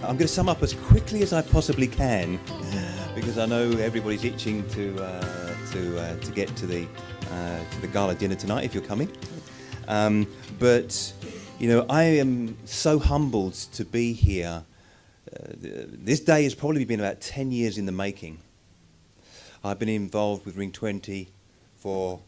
I'm going to sum up as quickly as I possibly can because I know everybody's itching to get to the gala dinner tonight if you're coming. But you know, I am so humbled to be here. This day has probably been about 10 years in the making. I've been involved with Ring20 for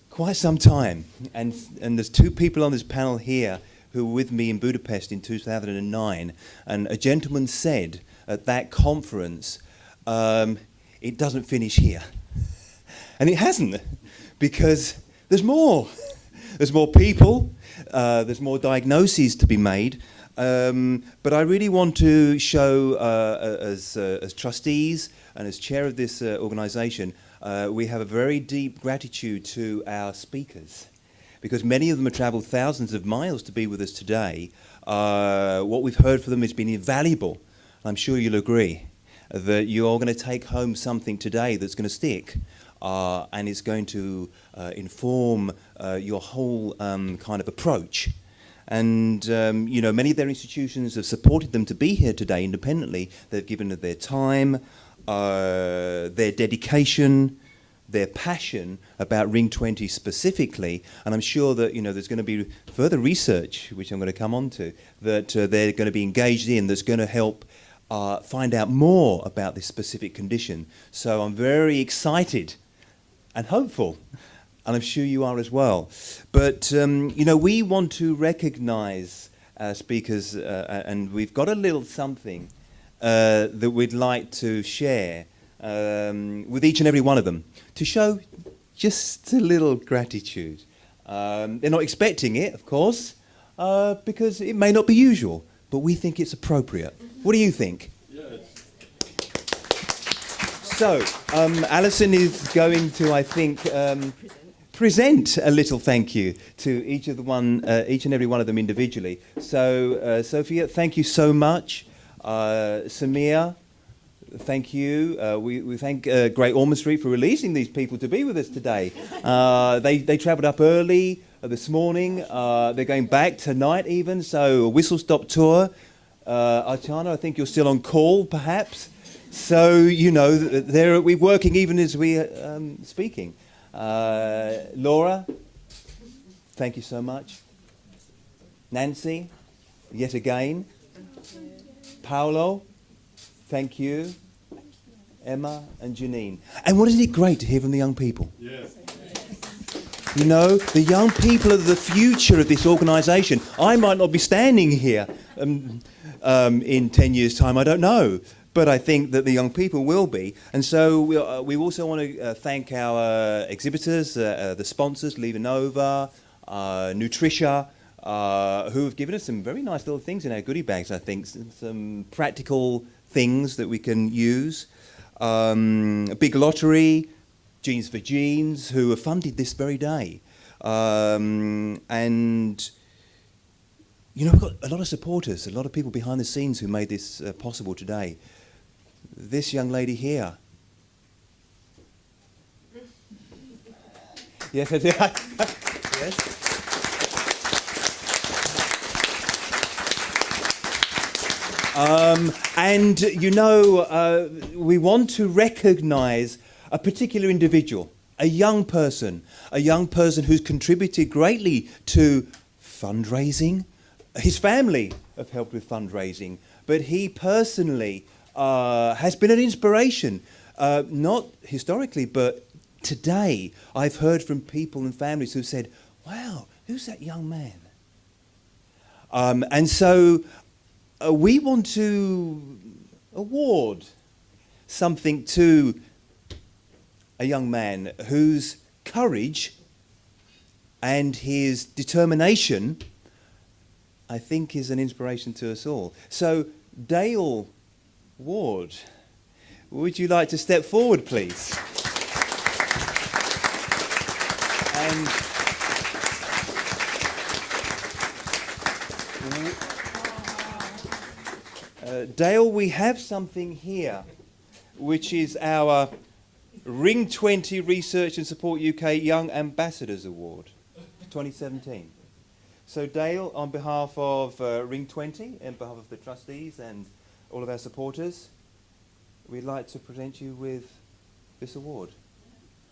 quite some time, and there's two people on this panel here who were with me in Budapest in 2009, and a gentleman said at that conference, it doesn't finish here. And it hasn't, because there's more. There's more people, there's more diagnoses to be made, but I really want to show, as trustees and as chair of this organisation, we have a very deep gratitude to our speakers, because many of them have travelled thousands of miles to be with us today. What we've heard from them has been invaluable. I'm sure you'll agree that you're going to take home something today that's going to stick. And it's going to inform your whole kind of approach. And, you know, many of their institutions have supported them to be here today independently. They've given their time, their dedication, their passion about Ring20 specifically. And I'm sure that, you know, there's going to be further research, which I'm going to come on to, that they're going to be engaged in that's going to help find out more about this specific condition. So I'm very excited and hopeful, and I'm sure you are as well. But, you know, we want to recognise our speakers, and we've got a little something that we'd like to share with each and every one of them to show just a little gratitude. They're not expecting it, of course, because it may not be usual, but we think it's appropriate. What do you think? So, Alison is going to, I think, present a little thank you to each and every one of them individually. So, Sophia, thank you so much. Samir, thank you. We thank Great Ormond Street for releasing these people to be with us today. They travelled up early this morning. They're going back tonight even, so a whistle-stop tour. Archana, I think you're still on call, perhaps. So, you know, we're working even as we're speaking. Laura, thank you so much. Nancy, yet again. Paolo, thank you. Emma and Janine. And wasn't it great to hear from the young people? Yes. You know, the young people are the future of this organisation. I might not be standing here in 10 years' time, I don't know. But I think that the young people will be. And so we also want to thank our exhibitors, the sponsors, Levanova, Nutricia, who have given us some very nice little things in our goodie bags, I think, some practical things that we can use. A big lottery, Jeans for Jeans, who have funded this very day. And you know, we've got a lot of supporters, a lot of people behind the scenes who made this possible today. This young lady here. Yes, yes. And, you know, we want to recognise a particular individual, a young person who's contributed greatly to fundraising. His family have helped with fundraising, but he personally has been an inspiration, not historically, but today. I've heard from people and families who've said, wow, who's that young man? And so we want to award something to a young man whose courage and his determination, I think, is an inspiration to us all. So, Dale Ward, would you like to step forward, please? And Dale, we have something here, which is our Ring20 Research and Support UK Young Ambassadors Award, 2017. So Dale, on behalf of r20, on behalf of the trustees and all of our supporters, we'd like to present you with this award.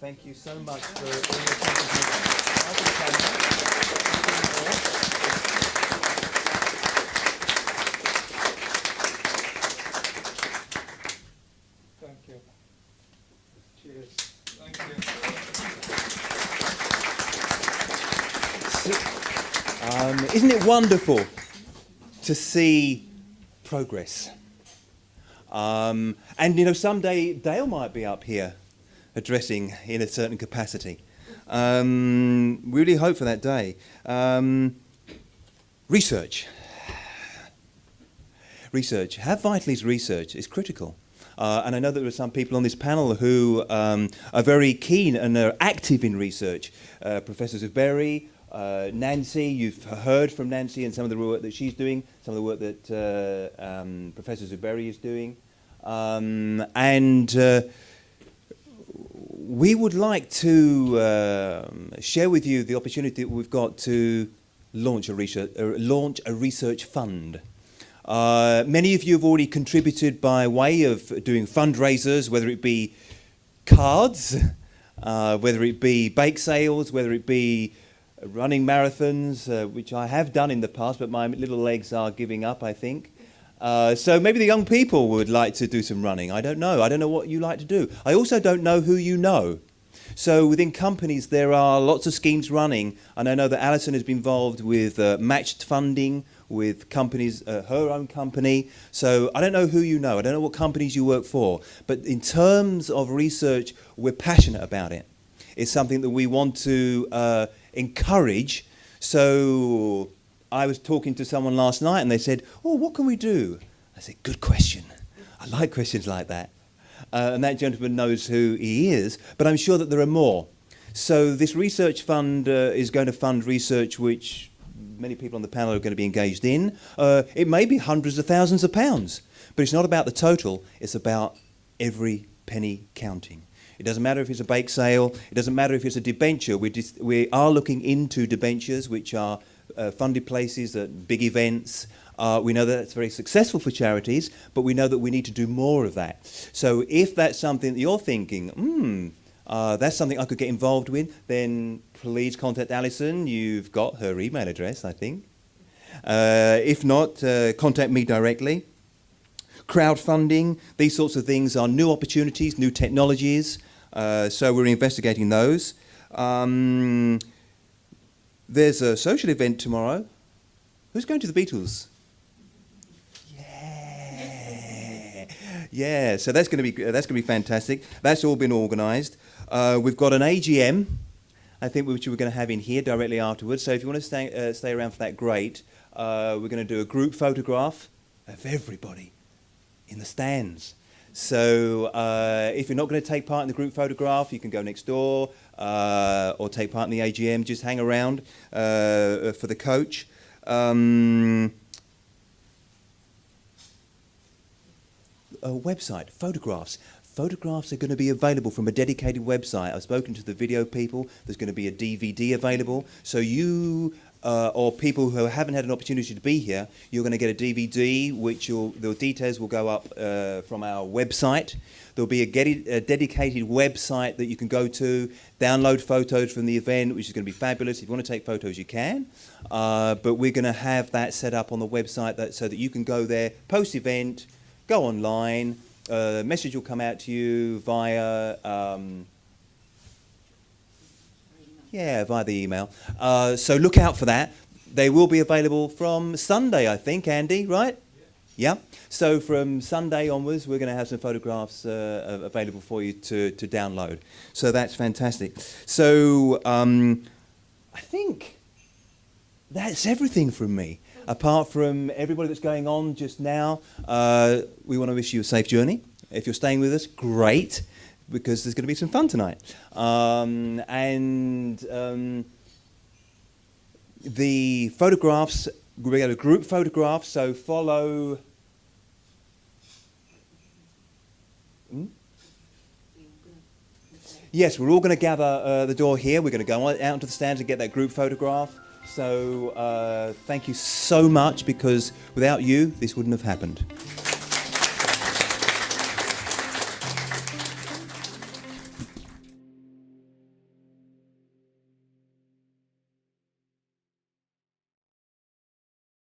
Thank you so much for all your contributions. Thank you. Cheers. Thank you. Isn't it wonderful to see progress? And you know, someday Dale might be up here addressing in a certain capacity. We really hope for that day. Research. How vital is research? It's critical. And I know that there are some people on this panel who are very keen and are active in research. Professor Zuberi, Nancy, you've heard from Nancy and some of the work that she's doing, some of the work that Professor Zuberi is doing. We would like to share with you the opportunity that we've got to launch a research fund. Many of you have already contributed by way of doing fundraisers, whether it be cards, whether it be bake sales, whether it be running marathons, which I have done in the past, but my little legs are giving up, I think. So maybe the young people would like to do some running. I don't know. I don't know what you like to do. I also don't know who you know. So within companies, there are lots of schemes running, and I know that Alison has been involved with matched funding with companies, her own company. So I don't know who you know. I don't know what companies you work for. But in terms of research, we're passionate about it. It's something that we want to encourage. So I was talking to someone last night and they said, oh, what can we do? I said, good question. I like questions like that. And that gentleman knows who he is, but I'm sure that there are more. So this research fund is going to fund research which many people on the panel are going to be engaged in. It may be hundreds of thousands of pounds, but it's not about the total, it's about every penny counting. It doesn't matter if it's a bake sale, it doesn't matter if it's a debenture. We are looking into debentures, which are funded places at big events. We know that that's very successful for charities, but we know that we need to do more of that. So if that's something that you're thinking, that's something I could get involved with, then please contact Alison. You've got her email address, I think. If not, contact me directly. Crowdfunding, these sorts of things are new opportunities, new technologies. So we're investigating those. There's a social event tomorrow. Who's going to the Beatles? Yeah. So that's going to be fantastic. That's all been organised. We've got an AGM, I think, which we're going to have in here directly afterwards. So if you want to stay around for that, great. We're going to do a group photograph of everybody in the stands. So if you're not going to take part in the group photograph, you can go next door or take part in the AGM. Just hang around for the coach. Website, photographs. Photographs are going to be available from a dedicated website. I've spoken to the video people. There's going to be a DVD available. So you or people who haven't had an opportunity to be here, you're going to get a DVD, which the details will go up from our website. There'll be a dedicated website that you can go to, download photos from the event, which is going to be fabulous. If you want to take photos, you can. But we're going to have that set up on the website so that you can go there, post-event, go online, message will come out to you via via the email. So look out for that. They will be available from Sunday, I think, Andy, right? Yeah. So from Sunday onwards, we're going to have some photographs available for you to download. So that's fantastic. So I think that's everything from me. Apart from everybody that's going on just now, we want to wish you a safe journey. If you're staying with us, great, because there's going to be some fun tonight. The photographs, we're going to group photographs, so follow... Yes, we're all going to gather the door here. We're going to go out into the stands and get that group photograph. So thank you so much, because without you, this wouldn't have happened.